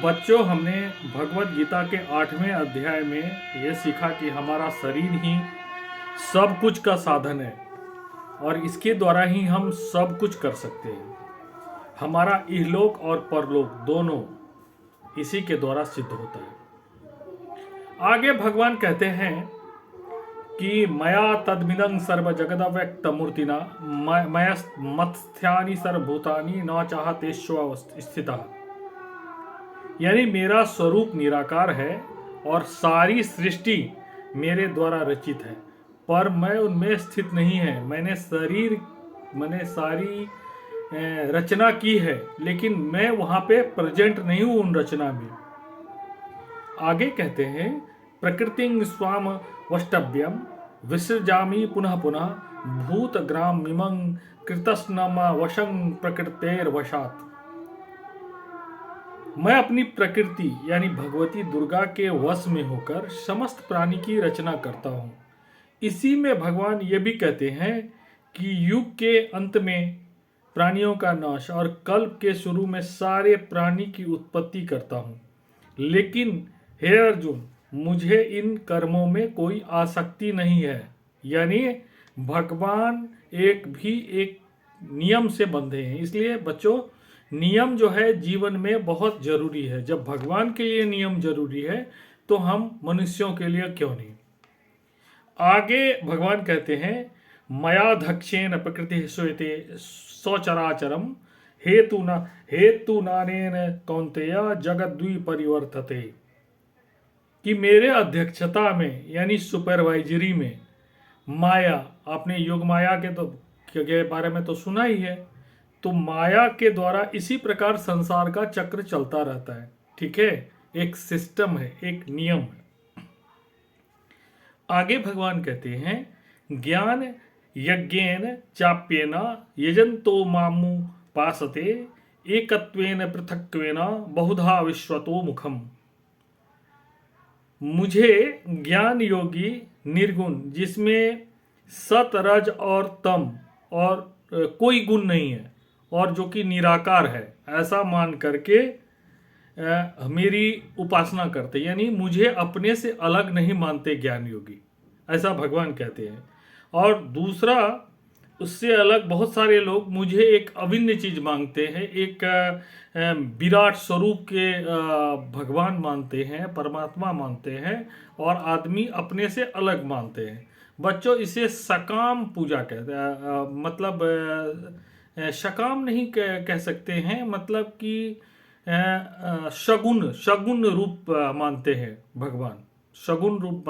बच्चों, हमने भगवत गीता के 8वें अध्याय में ये सीखा कि हमारा शरीर ही सब कुछ का साधन है और इसके द्वारा ही हम सब कुछ कर सकते हैं। हमारा इहलोक और परलोक दोनों इसी के द्वारा सिद्ध होता है। आगे भगवान कहते हैं कि मया तद्मिदं सर्व जगद व्यक्त मूर्तिना मत्स्थ्यानि सर्वभूतानि न चाहतेष्व स्थितः। यानी मेरा स्वरूप निराकार है और सारी सृष्टि मेरे द्वारा रचित है, पर मैं उनमें स्थित नहीं है। मैंने सारी रचना की है, लेकिन मैं वहाँ पे प्रेजेंट नहीं हूँ उन रचना में। आगे कहते हैं प्रकृतिं स्वाम वष्टव्यम विसृजामि पुनः पुनः भूतग्राम मिमं कृतस्नम वशं प्रकृतेर्वशात्। मैं अपनी प्रकृति यानी भगवती दुर्गा के वश में होकर समस्त प्राणी की रचना करता हूँ। इसी में भगवान ये भी कहते हैं कि युग के अंत में प्राणियों का नाश और कल्प के शुरू में सारे प्राणी की उत्पत्ति करता हूँ। लेकिन हे अर्जुन, मुझे इन कर्मों में कोई आसक्ति नहीं है। यानी भगवान एक नियम से बंधे हैं। इसलिए बच्चों, नियम जो है जीवन में बहुत जरूरी है। जब भगवान के लिए नियम जरूरी है तो हम मनुष्यों के लिए क्यों नहीं। आगे भगवान कहते हैं मया धक्षेन प्रकृति श्वेते सचराचरम हेतु नानेन कौन्तेय जगद्वी परिवर्तते। कि मेरे अध्यक्षता में यानी सुपरवाइजरी में माया, आपने योग माया के बारे में तो सुना ही है, तो माया के द्वारा इसी प्रकार संसार का चक्र चलता रहता है। ठीक है, एक सिस्टम है, एक नियम है। आगे भगवान कहते हैं ज्ञान यज्ञेन चाप्येन यजंतो मामु पासते एकत्वेन पृथक्त्वेन बहुधा विश्वतो मुखम। मुझे ज्ञान योगी निर्गुण, जिसमें सत रज और तम और कोई गुण नहीं है और जो कि निराकार है, ऐसा मान करके मेरी उपासना करते, यानी मुझे अपने से अलग नहीं मानते ज्ञान योगी, ऐसा भगवान कहते हैं। और दूसरा, उससे अलग बहुत सारे लोग मुझे एक अभिन्न चीज मांगते हैं, एक विराट स्वरूप के भगवान मानते हैं, परमात्मा मानते हैं, और आदमी अपने से अलग मानते हैं। बच्चों, इसे सकाम पूजा कहते हैं। मतलब सकाम नहीं कह सकते हैं, मतलब कि शगुन रूप मानते हैं भगवान। शगुन रूप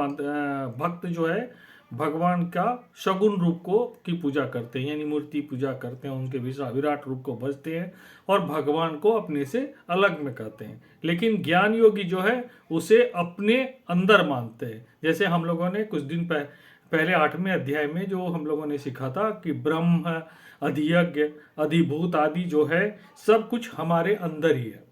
भक्त जो है भगवान का शगुन रूप को की पूजा करते हैं, यानी मूर्ति पूजा करते हैं, उनके विराट रूप को भजते हैं और भगवान को अपने से अलग में कहते हैं। लेकिन ज्ञान योगी जो है उसे अपने अंदर मानते हैं। जैसे हम लोगों ने कुछ दिन पहले 8वें अध्याय में जो हम लोगों ने सीखा था कि ब्रह्म, अधियज्ञ, अधिभूत आदि जो है सब कुछ हमारे अंदर ही है।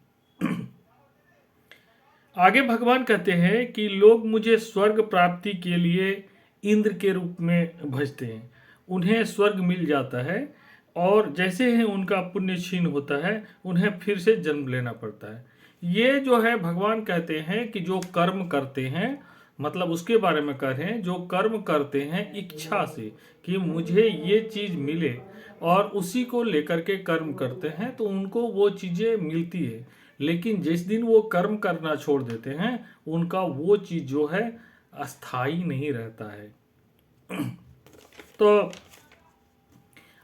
आगे भगवान कहते हैं कि लोग मुझे स्वर्ग प्राप्ति के लिए इंद्र के रूप में भजते हैं। उन्हें स्वर्ग मिल जाता है और जैसे ही उनका पुण्य क्षीण होता है उन्हें फिर से जन्म लेना पड़ता है। ये जो है भगवान कहते हैं कि जो कर्म करते हैं, मतलब उसके बारे में कह रहे हैं, जो कर्म करते हैं इच्छा से कि मुझे ये चीज़ मिले और उसी को लेकर के कर्म करते हैं, तो उनको वो चीज़ें मिलती है। लेकिन जिस दिन वो कर्म करना छोड़ देते हैं, उनका वो चीज़ जो है अस्थाई नहीं रहता है। तो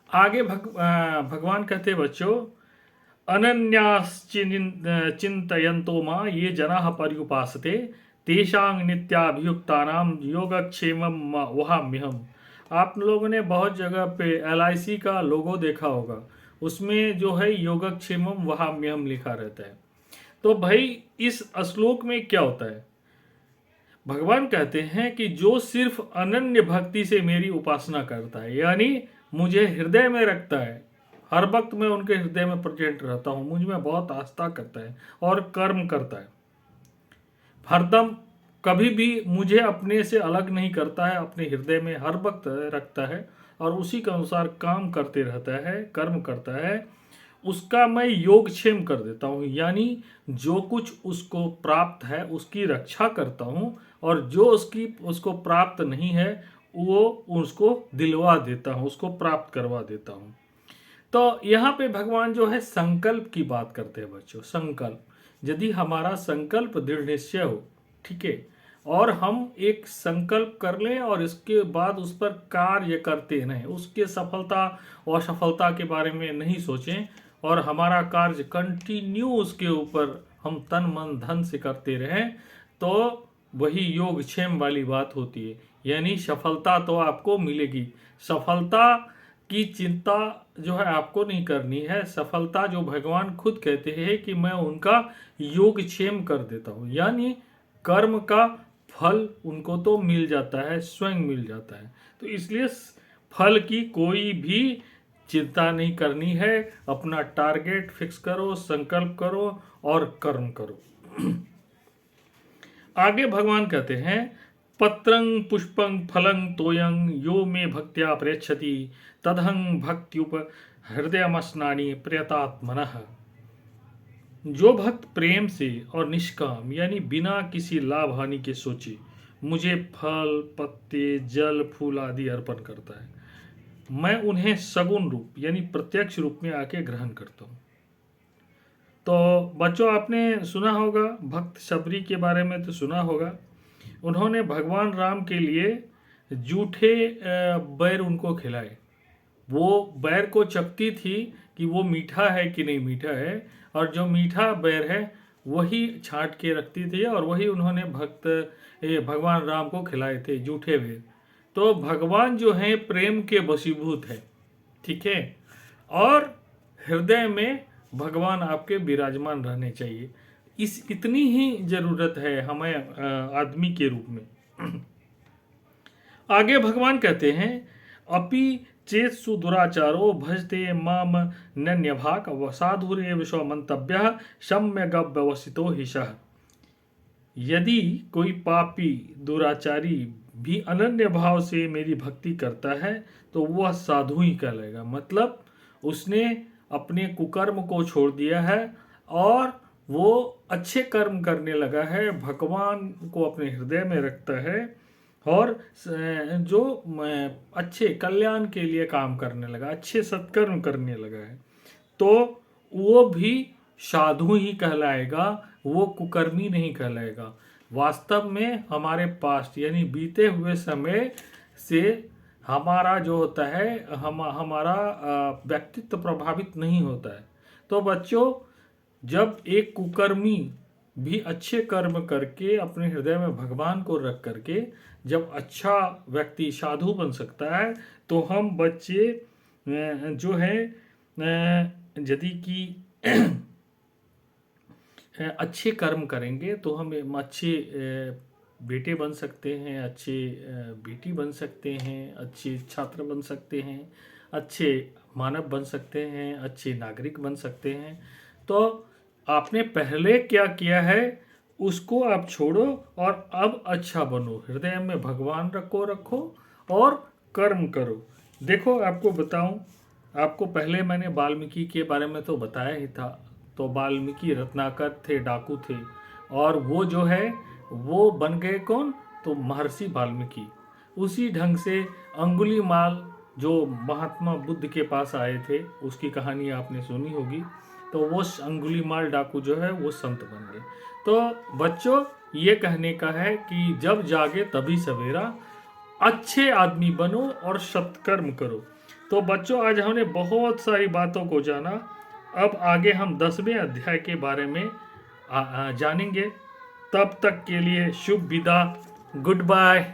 आगे भगवान कहते बच्चों, अनन्याश्चिन्तयन्तो मां ये जनाः पर्युपासते तेषां नित्याभियुक्तानां योगक्षेमं वहाम्यहम्। आप लोगों ने बहुत जगह पे LIC का लोगो देखा होगा, उसमें जो है योगक्षेमम वहाम्यहम् लिखा रहता है। तो भाई इस श्लोक में क्या होता है? भगवान कहते हैं कि जो सिर्फ अनन्य भक्ति से मेरी उपासना करता है, यानी मुझे हृदय में रखता है, हर वक्त मैं उनके हृदय में प्रेजेंट रहता हूँ, मुझ में बहुत आस्था करता है और कर्म करता है, हरदम कभी भी मुझे अपने से अलग नहीं करता है, अपने हृदय में हर वक्त रखता है और उसी के अनुसार काम करते रहता है, कर्म करता है, उसका मैं योगक्षेम कर देता हूँ, यानी जो कुछ उसको प्राप्त है उसकी रक्षा करता हूँ, और जो उसको प्राप्त नहीं है वो उसको दिलवा देता हूँ, उसको प्राप्त करवा देता हूँ। तो यहाँ पे भगवान जो है संकल्प की बात करते हैं बच्चों। संकल्प, यदि हमारा संकल्प दृढ़ निश्चय हो, ठीक है, और हम एक संकल्प कर लें और इसके बाद उस पर कार्य करते रहें, उसके सफलता और असफलता के बारे में नहीं सोचें, और हमारा कार्य कंटिन्यू उसके ऊपर हम तन मन धन से करते रहें, तो वही योगक्षेम वाली बात होती है। यानी सफलता तो आपको मिलेगी, सफलता की चिंता जो है आपको नहीं करनी है। सफलता जो भगवान खुद कहते हैं कि मैं उनका योगक्षेम कर देता हूँ, यानी कर्म का फल उनको तो मिल जाता है, स्वयं मिल जाता है। तो इसलिए फल की कोई भी चिंता नहीं करनी है। अपना टारगेट फिक्स करो, संकल्प करो और कर्म करो। आगे भगवान कहते हैं, पत्रं पुष्पं फलं तोयं यो मे भक्त्या प्रेक्षति तदहं भक्त्युप हृदयमस्नानि प्रयतात्मनः। जो भक्त प्रेम से और निष्काम यानी बिना किसी लाभ हानि के सोचे मुझे फल, पत्ते, जल, फूल आदि अर्पण करता है, मैं उन्हें सगुण रूप यानी प्रत्यक्ष रूप में आके ग्रहण करता हूँ। तो बच्चों, आपने सुना होगा भक्त शबरी के बारे में, तो सुना होगा उन्होंने भगवान राम के लिए जूठे बैर उनको खिलाए। वो बैर को चखती थी कि वो मीठा है कि नहीं मीठा है, और जो मीठा बैर है वही छांट के रखती थी, और वही उन्होंने भगवान राम को खिलाए थे, जूठे बैर। तो भगवान जो है प्रेम के वशीभूत है, ठीक है, और हृदय में भगवान आपके विराजमान रहने चाहिए। इतनी ही जरूरत है हमें आदमी के रूप में। आगे भगवान कहते हैं, अपि चेत सुदुराचारो भजते माम नन्यभाग साधुरे विश्व मंतव्य सम्यक व्यवसितो हिशः। यदि कोई पापी दुराचारी भी अनन्य भाव से मेरी भक्ति करता है तो वह साधु ही कहलाएगा। मतलब उसने अपने कुकर्म को छोड़ दिया है और वो अच्छे कर्म करने लगा है, भगवान को अपने हृदय में रखता है, और जो अच्छे कल्याण के लिए काम करने लगा, अच्छे सत्कर्म करने लगा है, तो वो भी साधु ही कहलाएगा, वो कुकर्मी नहीं कहलाएगा। वास्तव में हमारे पास यानी बीते हुए समय से हमारा जो होता है हमारा व्यक्तित्व प्रभावित नहीं होता है। तो बच्चों, जब एक कुकर्मी भी अच्छे कर्म करके अपने हृदय में भगवान को रख करके जब अच्छा व्यक्ति साधु बन सकता है, तो हम बच्चे जो है यदि कि अच्छे कर्म करेंगे तो हम अच्छे बेटे बन सकते हैं, अच्छे बेटी बन सकते हैं, अच्छे छात्र बन सकते हैं, अच्छे मानव बन सकते हैं, अच्छे नागरिक बन सकते हैं। तो आपने पहले क्या किया है उसको आप छोड़ो और अब अच्छा बनो, हृदय में भगवान रखो और कर्म करो। देखो, आपको बताऊं, आपको पहले मैंने वाल्मीकि के बारे में तो बताया ही था। तो वाल्मीकि रत्नाकर थे, डाकू थे, और वो जो है वो बन गए कौन, तो महर्षि वाल्मीकि। उसी ढंग से अंगुलीमाल जो महात्मा बुद्ध के पास आए थे, उसकी कहानी आपने सुनी होगी। तो वो अंगुलीमाल डाकू जो है वो संत बन गए। तो बच्चों, ये कहने का है कि जब जागे तभी सवेरा, अच्छे आदमी बनो और सत्कर्म करो। तो बच्चों, आज हमने बहुत सारी बातों को जाना। अब आगे हम 10वें अध्याय के बारे में जानेंगे। तब तक के लिए शुभ विदा, गुड बाय।